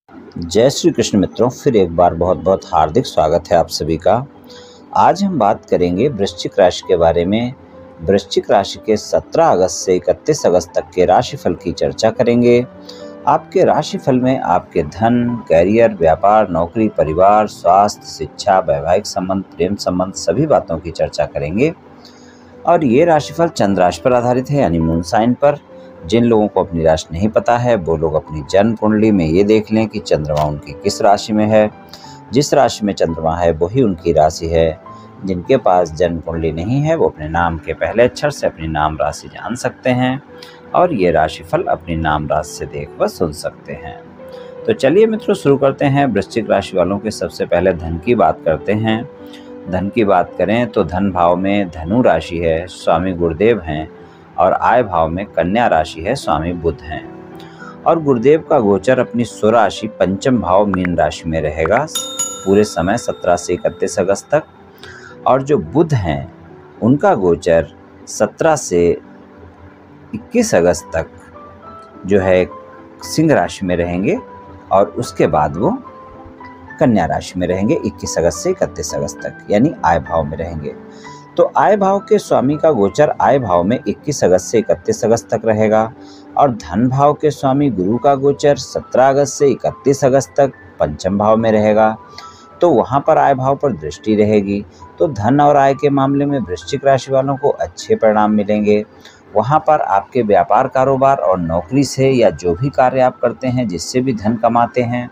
जय श्री कृष्ण मित्रों, फिर एक बार बहुत बहुत हार्दिक स्वागत है आप सभी का। आज हम बात करेंगे वृश्चिक राशि के बारे में। वृश्चिक राशि के 17 अगस्त से 31 अगस्त तक के राशिफल की चर्चा करेंगे। आपके राशिफल में आपके धन, कैरियर, व्यापार, नौकरी, परिवार, स्वास्थ्य, शिक्षा, वैवाहिक संबंध, प्रेम संबंध सभी बातों की चर्चा करेंगे। और ये राशिफल चंद्र राशि पर आधारित है, यानी मून साइन पर। जिन लोगों को अपनी राशि नहीं पता है वो लोग अपनी जन्म कुंडली में ये देख लें कि चंद्रमा उनकी किस राशि में है। जिस राशि में चंद्रमा है वही उनकी राशि है। जिनके पास जन्म कुंडली नहीं है वो अपने नाम के पहले अक्षर से अपनी नाम राशि जान सकते हैं और ये राशिफल अपनी नाम राशि से देख व सुन सकते हैं। तो चलिए मित्रों, शुरू करते हैं। वृश्चिक राशि वालों के सबसे पहले धन की बात करते हैं। धन की बात करें तो धन भाव में धनु राशि है, स्वामी गुरुदेव हैं, और आय भाव में कन्या राशि है, स्वामी बुध हैं। और गुरुदेव का गोचर अपनी स्वराशि पंचम भाव मीन राशि में रहेगा पूरे समय 17 से 31 अगस्त तक। और जो बुध हैं उनका गोचर 17 से 21 अगस्त तक जो है सिंह राशि में रहेंगे और उसके बाद वो कन्या राशि में रहेंगे 21 अगस्त से 31 अगस्त तक, यानी आय भाव में रहेंगे। तो आय भाव के स्वामी का गोचर आय भाव में 21 अगस्त से 31 अगस्त तक रहेगा और धन भाव के स्वामी गुरु का गोचर 17 अगस्त से 31 अगस्त तक पंचम भाव में रहेगा। तो वहाँ पर आय भाव पर दृष्टि रहेगी। तो धन और आय के मामले में वृश्चिक राशि वालों को अच्छे परिणाम मिलेंगे। वहाँ पर आपके व्यापार, कारोबार और नौकरी से या जो भी कार्य आप करते हैं जिससे भी धन कमाते हैं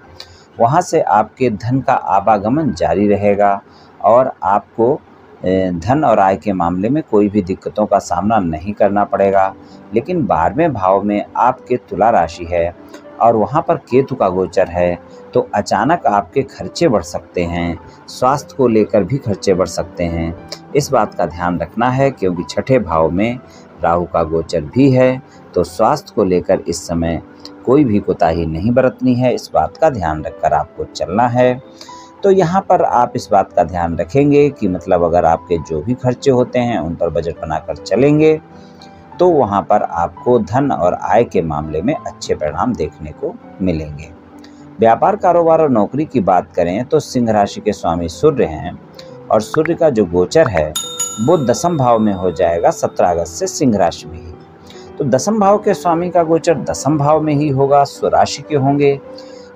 वहाँ से आपके धन का आवागमन जारी रहेगा और आपको धन और आय के मामले में कोई भी दिक्कतों का सामना नहीं करना पड़ेगा। लेकिन 12वें भाव में आपके तुला राशि है और वहाँ पर केतु का गोचर है, तो अचानक आपके खर्चे बढ़ सकते हैं। स्वास्थ्य को लेकर भी खर्चे बढ़ सकते हैं। इस बात का ध्यान रखना है क्योंकि छठे भाव में राहु का गोचर भी है, तो स्वास्थ्य को लेकर इस समय कोई भी कोताही नहीं बरतनी है। इस बात का ध्यान रखकर आपको चलना है। तो यहाँ पर आप इस बात का ध्यान रखेंगे कि मतलब अगर आपके जो भी खर्चे होते हैं उन पर बजट बनाकर चलेंगे तो वहाँ पर आपको धन और आय के मामले में अच्छे परिणाम देखने को मिलेंगे। व्यापार, कारोबार और नौकरी की बात करें तो सिंह राशि के स्वामी सूर्य हैं और सूर्य का जो गोचर है वो दसम भाव में हो जाएगा 17 अगस्त से सिंह राशि में ही। तो दसम भाव के स्वामी का गोचर दसम भाव में ही होगा, स्वराशि के होंगे,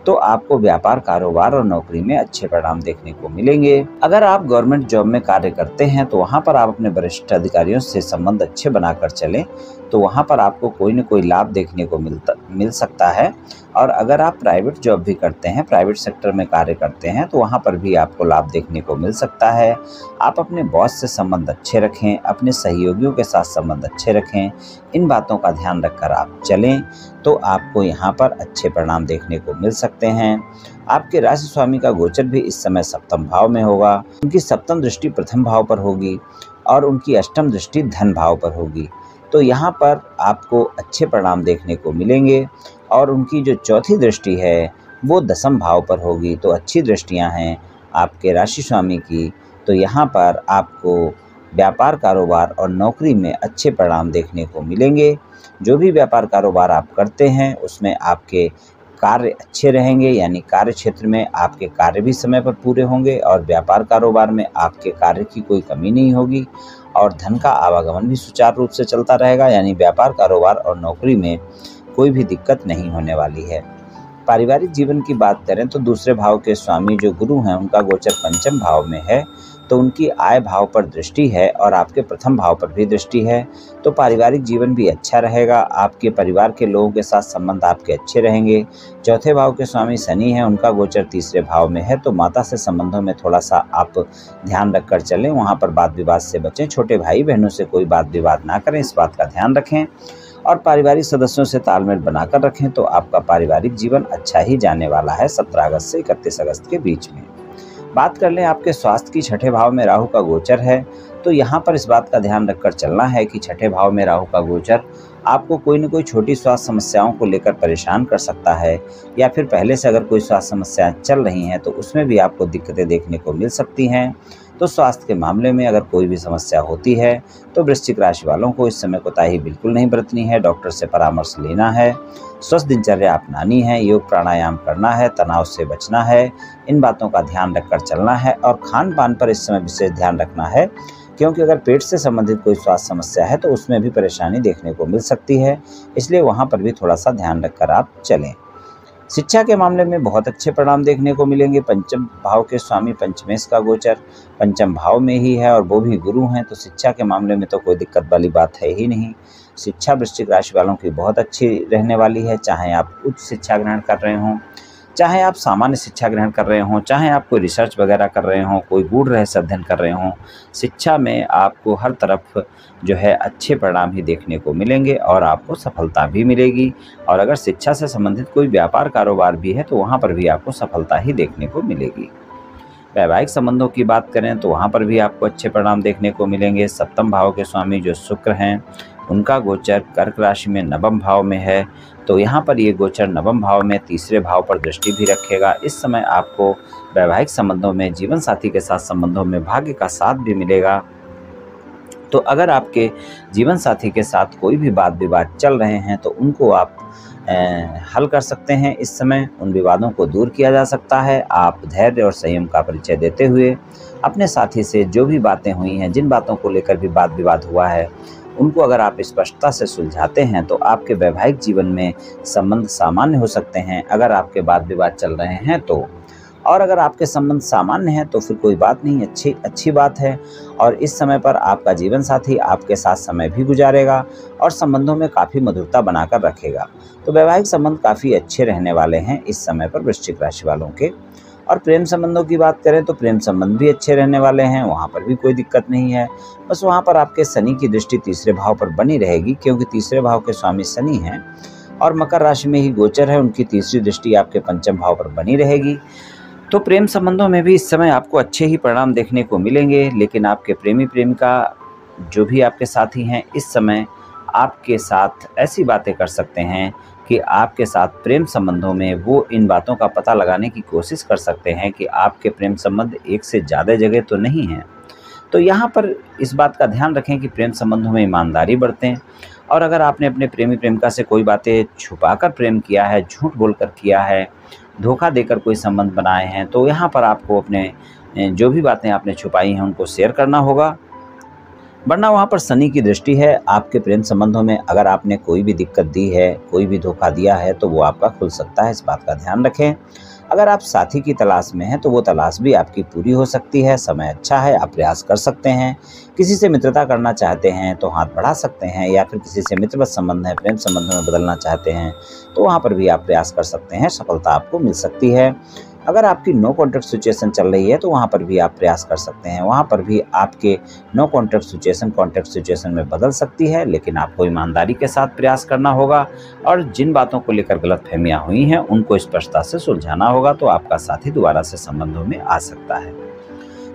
तो आपको व्यापार, कारोबार और नौकरी में अच्छे परिणाम देखने को मिलेंगे। अगर आप गवर्नमेंट जॉब में कार्य करते हैं तो वहां पर आप अपने वरिष्ठ अधिकारियों से संबंध अच्छे बनाकर चलें, तो वहां पर आपको कोई न कोई लाभ देखने को मिल सकता है। और अगर आप प्राइवेट जॉब भी करते हैं, प्राइवेट सेक्टर में कार्य करते हैं, तो वहां पर भी आपको लाभ देखने को मिल सकता है। आप अपने बॉस से संबंध अच्छे रखें, अपने सहयोगियों के साथ संबंध अच्छे रखें। इन बातों का ध्यान रखकर आप चलें तो आपको यहाँ पर अच्छे परिणाम देखने को मिल सकते हैं। आपके राशि स्वामी का गोचर भी इस समय सप्तम भाव में होगा। उनकी सप्तम दृष्टि प्रथम भाव पर होगी और उनकी अष्टम दृष्टि धन भाव पर होगी। तो यहाँ पर आपको अच्छे परिणाम देखने को मिलेंगे। और उनकी जो चौथी दृष्टि है वो दसम भाव पर होगी। तो अच्छी दृष्टियाँ हैं आपके राशि स्वामी की। तो यहाँ पर आपको व्यापार, कारोबार और नौकरी में अच्छे परिणाम देखने को मिलेंगे। जो भी व्यापार, कारोबार आप करते हैं उसमें आपके कार्य अच्छे रहेंगे, यानी कार्य क्षेत्र में आपके कार्य भी समय पर पूरे होंगे और व्यापार, कारोबार में आपके कार्य की कोई कमी नहीं होगी और धन का आवागमन भी सुचारू रूप से चलता रहेगा, यानी व्यापार, कारोबार और नौकरी में कोई भी दिक्कत नहीं होने वाली है। पारिवारिक जीवन की बात करें तो दूसरे भाव के स्वामी जो गुरु हैं उनका गोचर पंचम भाव में है, तो उनकी आय भाव पर दृष्टि है और आपके प्रथम भाव पर भी दृष्टि है। तो पारिवारिक जीवन भी अच्छा रहेगा। आपके परिवार के लोगों के साथ संबंध आपके अच्छे रहेंगे। चौथे भाव के स्वामी शनि हैं, उनका गोचर तीसरे भाव में है, तो माता से संबंधों में थोड़ा सा आप ध्यान रखकर चलें। वहाँ पर वाद विवाद से बचें। छोटे भाई बहनों से कोई वाद विवाद ना करें, इस बात का ध्यान रखें। और पारिवारिक सदस्यों से तालमेल बनाकर रखें तो आपका पारिवारिक जीवन अच्छा ही जाने वाला है 17 अगस्त से 31 अगस्त के बीच में। बात कर लें आपके स्वास्थ्य की, छठे भाव में राहु का गोचर है, तो यहाँ पर इस बात का ध्यान रखकर चलना है कि छठे भाव में राहु का गोचर आपको कोई न कोई छोटी स्वास्थ्य समस्याओं को लेकर परेशान कर सकता है, या फिर पहले से अगर कोई स्वास्थ्य समस्याएं चल रही हैं तो उसमें भी आपको दिक्कतें देखने को मिल सकती हैं। तो स्वास्थ्य के मामले में अगर कोई भी समस्या होती है तो वृश्चिक राशि वालों को इस समय कोताही बिल्कुल नहीं बरतनी है, डॉक्टर से परामर्श लेना है, स्वस्थ दिनचर्या अपनानी है, योग प्राणायाम करना है, तनाव से बचना है, इन बातों का ध्यान रखकर चलना है और खान पान पर इस समय विशेष ध्यान रखना है, क्योंकि अगर पेट से संबंधित कोई स्वास्थ्य समस्या है तो उसमें भी परेशानी देखने को मिल सकती है, इसलिए वहाँ पर भी थोड़ा सा ध्यान रखकर आप चलें। शिक्षा के मामले में बहुत अच्छे परिणाम देखने को मिलेंगे। पंचम भाव के स्वामी पंचमेश का गोचर पंचम भाव में ही है और वो भी गुरु हैं, तो शिक्षा के मामले में तो कोई दिक्कत वाली बात है ही नहीं। शिक्षा वृश्चिक राशि वालों की बहुत अच्छी रहने वाली है, चाहे आप उच्च शिक्षा ग्रहण कर रहे हों, चाहे आप सामान्य शिक्षा ग्रहण कर रहे हों, चाहे आप कोई रिसर्च वगैरह कर रहे हों, कोई गूढ़ रहस्य अध्ययन कर रहे हों, शिक्षा में आपको हर तरफ जो है अच्छे परिणाम ही देखने को मिलेंगे और आपको सफलता भी मिलेगी। और अगर शिक्षा से संबंधित कोई व्यापार कारोबार भी है तो वहाँ पर भी आपको सफलता ही देखने को मिलेगी। वैवाहिक संबंधों की बात करें तो वहाँ पर भी आपको अच्छे परिणाम देखने को मिलेंगे। सप्तम भाव के स्वामी जो शुक्र हैं, उनका गोचर कर्क राशि में नवम भाव में है, तो यहाँ पर ये गोचर नवम भाव में तीसरे भाव पर दृष्टि भी रखेगा। इस समय आपको वैवाहिक संबंधों में, जीवन साथी के साथ संबंधों में भाग्य का साथ भी मिलेगा। तो अगर आपके जीवन साथी के साथ कोई भी वाद विवाद चल रहे हैं तो उनको आप हल कर सकते हैं। इस समय उन विवादों को दूर किया जा सकता है। आप धैर्य और संयम का परिचय देते हुए अपने साथी से जो भी बातें हुई हैं, जिन बातों को लेकर भी वाद विवाद हुआ है, उनको अगर आप स्पष्टता से सुलझाते हैं तो आपके वैवाहिक जीवन में संबंध सामान्य हो सकते हैं। अगर आपके वाद विवाद चल रहे हैं तो, और अगर आपके संबंध सामान्य हैं तो फिर कोई बात नहीं, अच्छी बात है। और इस समय पर आपका जीवन साथी आपके साथ समय भी गुजारेगा और संबंधों में काफ़ी मधुरता बनाकर रखेगा। तो वैवाहिक संबंध काफ़ी अच्छे रहने वाले हैं इस समय पर वृश्चिक राशि वालों के। और प्रेम संबंधों की बात करें तो प्रेम संबंध भी अच्छे रहने वाले हैं, वहाँ पर भी कोई दिक्कत नहीं है। बस वहाँ पर आपके शनि की दृष्टि तीसरे भाव पर बनी रहेगी, क्योंकि तीसरे भाव के स्वामी शनि हैं और मकर राशि में ही गोचर है, उनकी तीसरी दृष्टि आपके पंचम भाव पर बनी रहेगी। तो प्रेम संबंधों में भी इस समय आपको अच्छे ही परिणाम देखने को मिलेंगे, लेकिन आपके प्रेमी प्रेमिका जो भी आपके साथी हैं इस समय आपके साथ ऐसी बातें कर सकते हैं कि आपके साथ प्रेम संबंधों में वो इन बातों का पता लगाने की कोशिश कर सकते हैं कि आपके प्रेम संबंध एक से ज़्यादा जगह तो नहीं हैं। तो यहाँ पर इस बात का ध्यान रखें कि प्रेम संबंधों में ईमानदारी बरतें। और अगर आपने अपने प्रेमी प्रेमिका से कोई बातें छुपाकर प्रेम किया है, झूठ बोलकर किया है, धोखा देकर कोई संबंध बनाए हैं, तो यहाँ पर आपको अपने जो भी बातें आपने छुपाई हैं उनको शेयर करना होगा, वरना वहाँ पर शनि की दृष्टि है। आपके प्रेम संबंधों में अगर आपने कोई भी दिक्कत दी है, कोई भी धोखा दिया है, तो वो आपका खुल सकता है, इस बात का ध्यान रखें। अगर आप साथी की तलाश में हैं तो वो तलाश भी आपकी पूरी हो सकती है, समय अच्छा है, आप प्रयास कर सकते हैं। किसी से मित्रता करना चाहते हैं तो हाथ बढ़ा सकते हैं, या फिर किसी से मित्रवत संबंध है, प्रेम संबंधों में बदलना चाहते हैं तो वहाँ पर भी आप प्रयास कर सकते हैं, सफलता आपको मिल सकती है। अगर आपकी नो कॉन्टैक्ट सिचुएशन चल रही है तो वहाँ पर भी आप प्रयास कर सकते हैं, वहाँ पर भी आपके no contact situation contact situation में बदल सकती है, लेकिन आपको ईमानदारी के साथ प्रयास करना होगा और जिन बातों को लेकर गलतफहमियां हुई हैं उनको स्पष्टता से सुलझाना होगा, तो आपका साथी दोबारा से संबंधों में आ सकता है।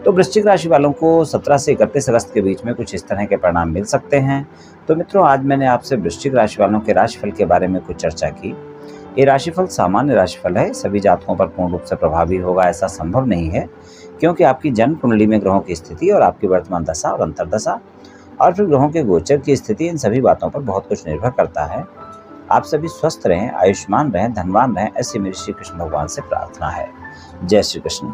तो वृश्चिक राशि वालों को 17 से 31 अगस्त के बीच में कुछ इस तरह के परिणाम मिल सकते हैं। तो मित्रों, आज मैंने आपसे वृश्चिक राशि वालों के राशिफल के बारे में कुछ चर्चा की। ये राशिफल सामान्य राशिफल है, सभी जातकों पर पूर्ण रूप से प्रभावी होगा ऐसा संभव नहीं है, क्योंकि आपकी जन्म कुंडली में ग्रहों की स्थिति और आपकी वर्तमान दशा और अंतर्दशा और फिर ग्रहों के गोचर की स्थिति, इन सभी बातों पर बहुत कुछ निर्भर करता है। आप सभी स्वस्थ रहें, आयुष्मान रहें, धनवान रहें, ऐसी मेरी श्री कृष्ण भगवान से प्रार्थना है। जय श्री कृष्ण।